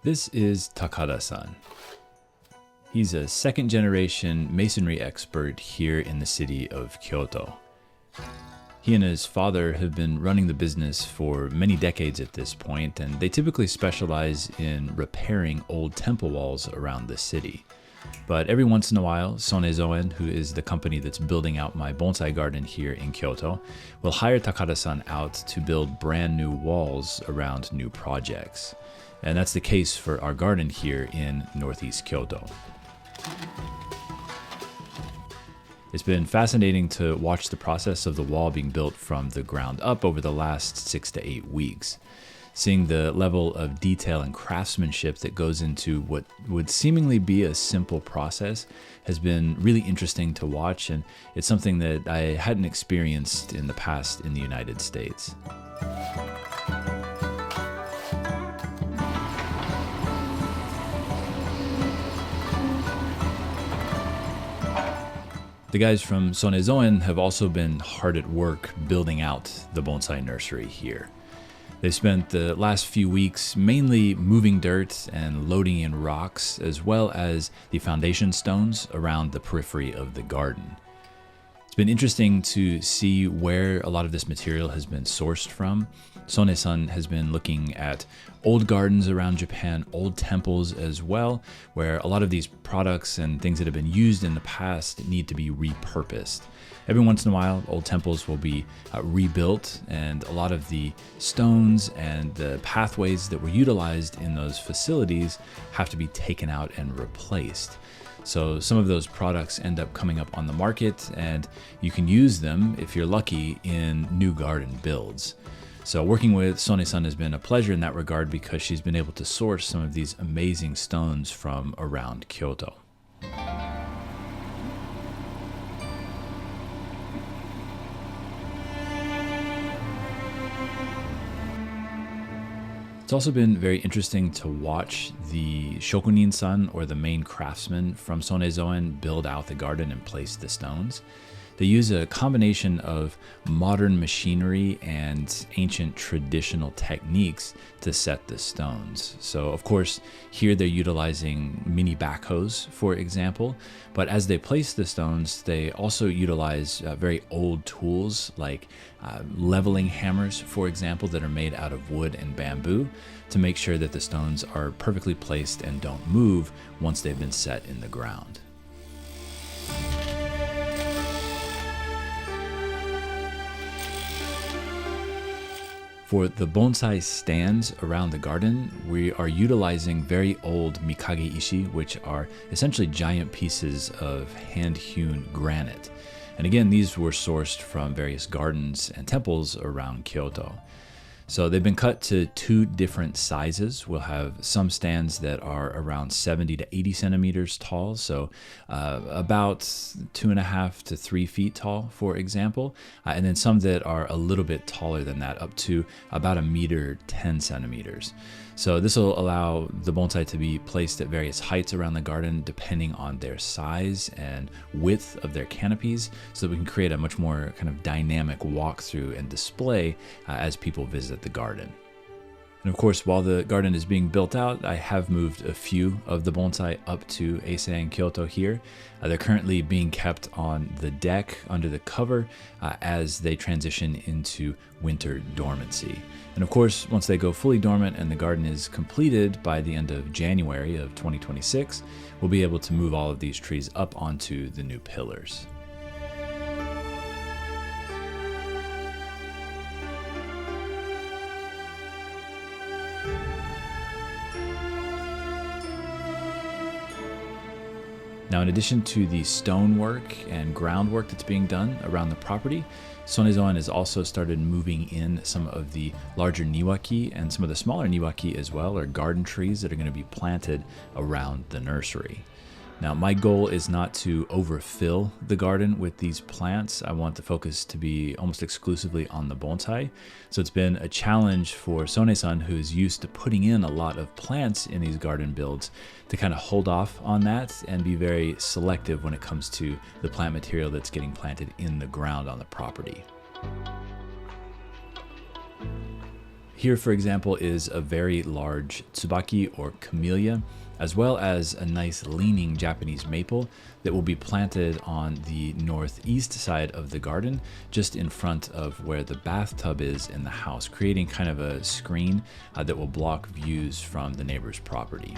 This is Takada-san. He's a second-generation masonry expert here in the city of Kyoto. He and his father have been running the business for many decades at this point, and they typically specialize in repairing old temple walls around the city. But every once in a while, Eisei-en, who is the company that's building out my bonsai garden here in Kyoto, will hire Takada-san out to build brand new walls around new projects. And that's the case for our garden here in northeast Kyoto. It's been fascinating to watch the process of the wall being built from the ground up over the last 6 to 8 weeks. Seeing the level of detail and craftsmanship that goes into what would seemingly be a simple process has been really interesting to watch, and it's something that I hadn't experienced in the past in the United States. The guys from Eisei-en have also been hard at work building out the bonsai nursery here. They've spent the last few weeks mainly moving dirt and loading in rocks, as well as the foundation stones around the periphery of the garden. It's been interesting to see where a lot of this material has been sourced from. Sone-san has been looking at old gardens around Japan, old temples as well, where a lot of these products and things that have been used in the past need to be repurposed. Every once in a while, old temples will be rebuilt, and a lot of the stones and the pathways that were utilized in those facilities have to be taken out and replaced. So some of those products end up coming up on the market, and you can use them, if you're lucky, in new garden builds. So working with Sone-san has been a pleasure in that regard because she's been able to source some of these amazing stones from around Kyoto. It's also been very interesting to watch the shokunin-san, or the main craftsman from Sone-en, build out the garden and place the stones. They use a combination of modern machinery and ancient traditional techniques to set the stones. So of course, here they're utilizing mini backhoes, for example, but as they place the stones, they also utilize very old tools like leveling hammers, for example, that are made out of wood and bamboo to make sure that the stones are perfectly placed and don't move once they've been set in the ground. For the bonsai stands around the garden, we are utilizing very old mikage ishi, which are essentially giant pieces of hand-hewn granite. And again, these were sourced from various gardens and temples around Kyoto. So they've been cut to 2 different sizes. We'll have some stands that are around 70 to 80 centimeters tall, so about 2.5 to 3 feet tall, for example, and then some that are a little bit taller than that, up to about 1 meter 10 centimeters. So this will allow the bonsai to be placed at various heights around the garden depending on their size and width of their canopies, so that we can create a much more kind of dynamic walkthrough and display as people visit the garden. And of course, while the garden is being built out, I have moved a few of the bonsai up to Eisei-en Kyoto here. They're currently being kept on the deck under the cover as they transition into winter dormancy. And of course, once they go fully dormant and the garden is completed by the end of January of 2026, we'll be able to move all of these trees up onto the new pillars. Now, in addition to the stonework and groundwork that's being done around the property, Sone-en has also started moving in some of the larger niwaki and some of the smaller niwaki as well, or garden trees that are going to be planted around the nursery. Now, my goal is not to overfill the garden with these plants. I want the focus to be almost exclusively on the bonsai. So it's been a challenge for Sone-san, who is used to putting in a lot of plants in these garden builds, to kind of hold off on that and be very selective when it comes to the plant material that's getting planted in the ground on the property. Here, for example, is a very large tsubaki or camellia, as well as a nice leaning Japanese maple that will be planted on the northeast side of the garden, just in front of where the bathtub is in the house, creating kind of a screen that will block views from the neighbor's property.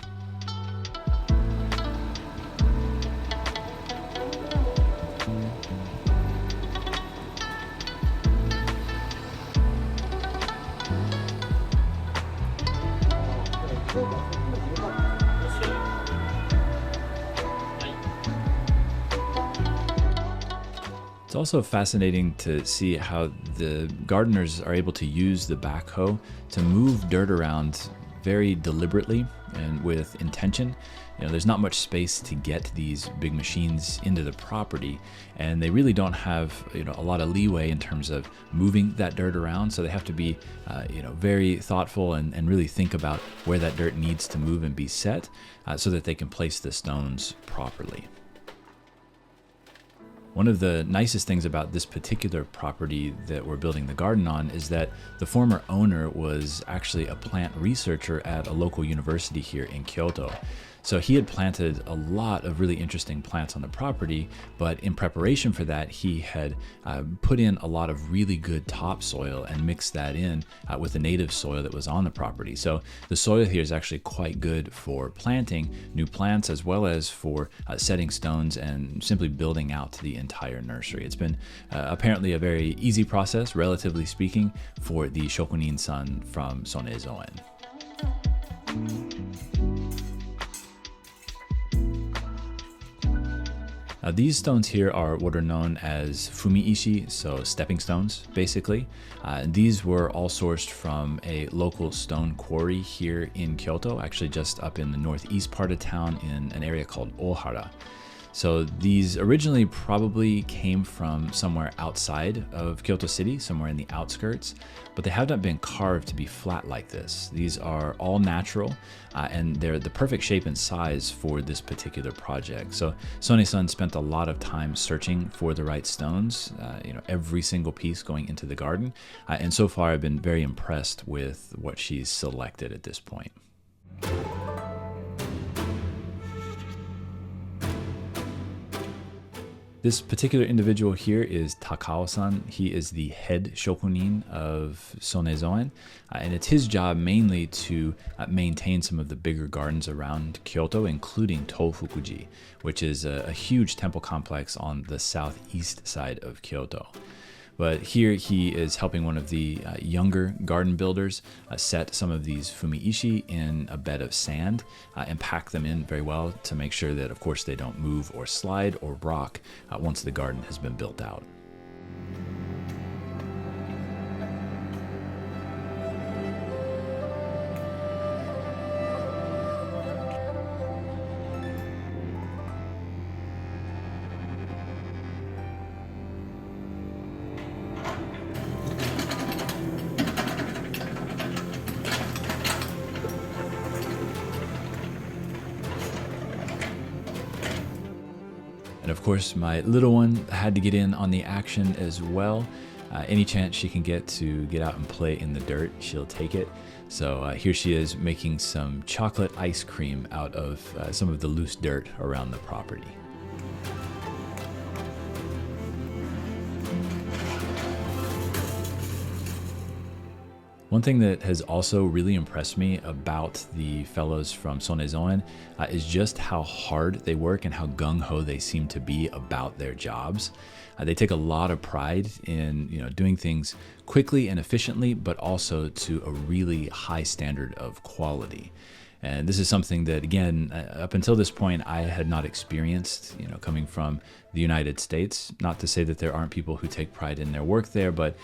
It's also fascinating to see how the gardeners are able to use the backhoe to move dirt around very deliberately and with intention. There's not much space to get these big machines into the property, and they really don't have a lot of leeway in terms of moving that dirt around. So they have to be very thoughtful and really think about where that dirt needs to move and be set so that they can place the stones properly. One of the nicest things about this particular property that we're building the garden on is that the former owner was actually a plant researcher at a local university here in Kyoto. So he had planted a lot of really interesting plants on the property, but in preparation for that, he had put in a lot of really good topsoil and mixed that in with the native soil that was on the property. So the soil here is actually quite good for planting new plants, as well as for setting stones and simply building out the entire nursery. It's been apparently a very easy process, relatively speaking, for the shokunin-san from Eisei-en. These stones here are what are known as fumi-ishi, so stepping stones, basically. These were all sourced from a local stone quarry here in Kyoto, actually just up in the northeast part of town in an area called Ohara. So these originally probably came from somewhere outside of Kyoto City, somewhere in the outskirts, but they have not been carved to be flat like this. These are all natural, and they're the perfect shape and size for this particular project. So Sone-san spent a lot of time searching for the right stones, every single piece going into the garden, and so far I've been very impressed with what she's selected at this point. This particular individual here is Takao-san. He is the head shokunin of Eisei-en, and it's his job mainly to maintain some of the bigger gardens around Kyoto, including Tofukuji, which is a huge temple complex on the southeast side of Kyoto. But here he is helping one of the younger garden builders set some of these fumi-ishi in a bed of sand and pack them in very well to make sure that, of course, they don't move or slide or rock once the garden has been built out. And of course, my little one had to get in on the action as well. Any chance she can get to get out and play in the dirt, she'll take it. So here she is making some chocolate ice cream out of some of the loose dirt around the property. One thing that has also really impressed me about the fellows from Eisei-en is just how hard they work and how gung-ho they seem to be about their jobs. They take a lot of pride in doing things quickly and efficiently, but also to a really high standard of quality. And this is something that, again, up until this point, I had not experienced, coming from the United States. Not to say that there aren't people who take pride in their work there, but,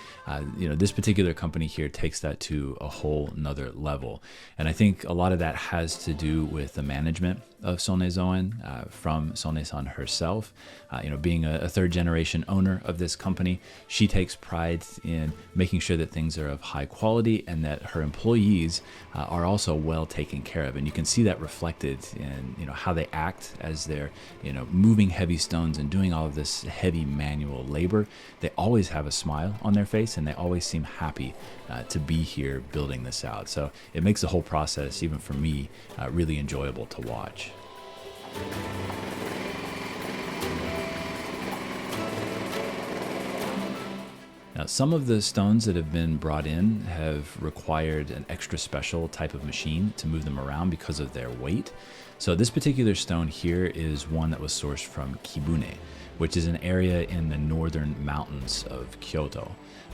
this particular company here takes that to a whole nother level. And I think a lot of that has to do with the management of Sonezoen from Sone-san herself. Being a third generation owner of this company, she takes pride in making sure that things are of high quality and that her employees are also well taken care of. And you can see that reflected in how they act as they're moving heavy stones and doing all of this heavy manual labor. They always have a smile on their face and they always seem happy to be here building this out. So it makes the whole process, even for me, really enjoyable to watch. Now, some of the stones that have been brought in have required an extra special type of machine to move them around because of their weight. So this particular stone here is one that was sourced from Kibune, which is an area in the northern mountains of Kyoto.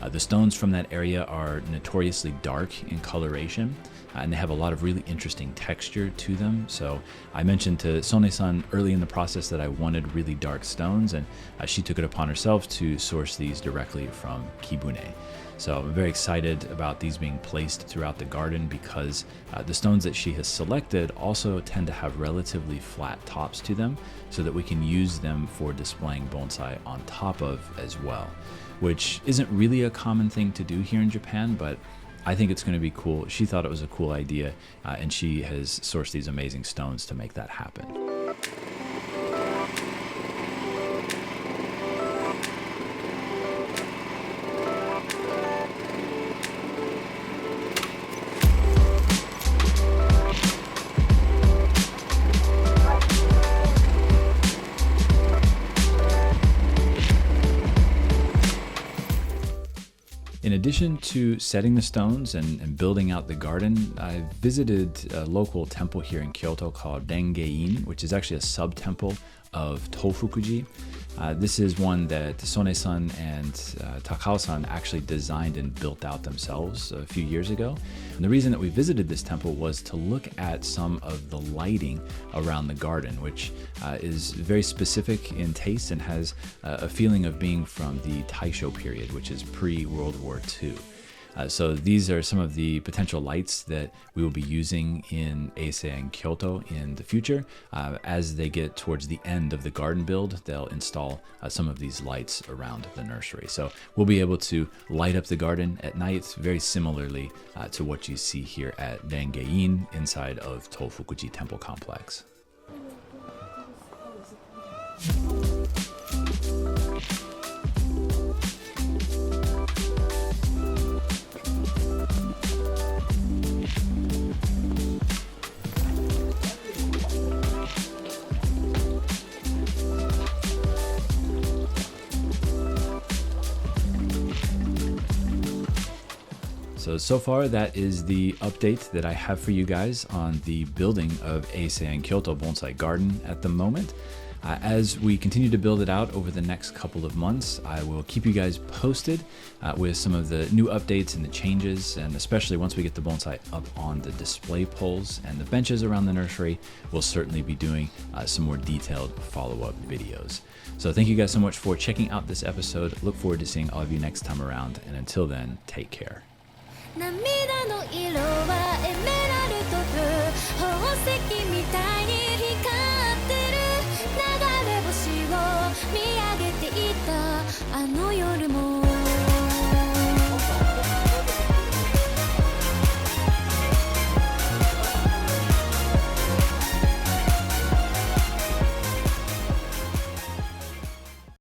The stones from that area are notoriously dark in coloration, and they have a lot of really interesting texture to them. So I mentioned to Sone-san early in the process that I wanted really dark stones, and she took it upon herself to source these directly from Kibune. So I'm very excited about these being placed throughout the garden because the stones that she has selected also tend to have relatively flat tops to them so that we can use them for displaying bonsai on top of as well, which isn't really a common thing to do here in Japan, but I think it's going to be cool. She thought it was a cool idea, and she has sourced these amazing stones to make that happen. In addition to setting the stones and building out the garden, I visited a local temple here in Kyoto called Eisei-en, which is actually a sub-temple of Tofukuji. This is one that Sone-san and Takao-san actually designed and built out themselves a few years ago. And the reason that we visited this temple was to look at some of the lighting around the garden, which is very specific in taste and has a feeling of being from the Taisho period, which is pre-World War II. So these are some of the potential lights that we will be using in Eisei-en Kyoto in the future. As they get towards the end of the garden build, they'll install some of these lights around the nursery. So we'll be able to light up the garden at night very similarly to what you see here at Eisei-en inside of Tofukuji Temple Complex. So far, that is the update that I have for you guys on the building of Eisei-en Kyoto Bonsai Garden at the moment. As we continue to build it out over the next couple of months, I will keep you guys posted with some of the new updates and the changes, and especially once we get the bonsai up on the display poles and the benches around the nursery, we'll certainly be doing some more detailed follow-up videos. So thank you guys so much for checking out this episode. Look forward to seeing all of you next time around, and until then, take care. なめ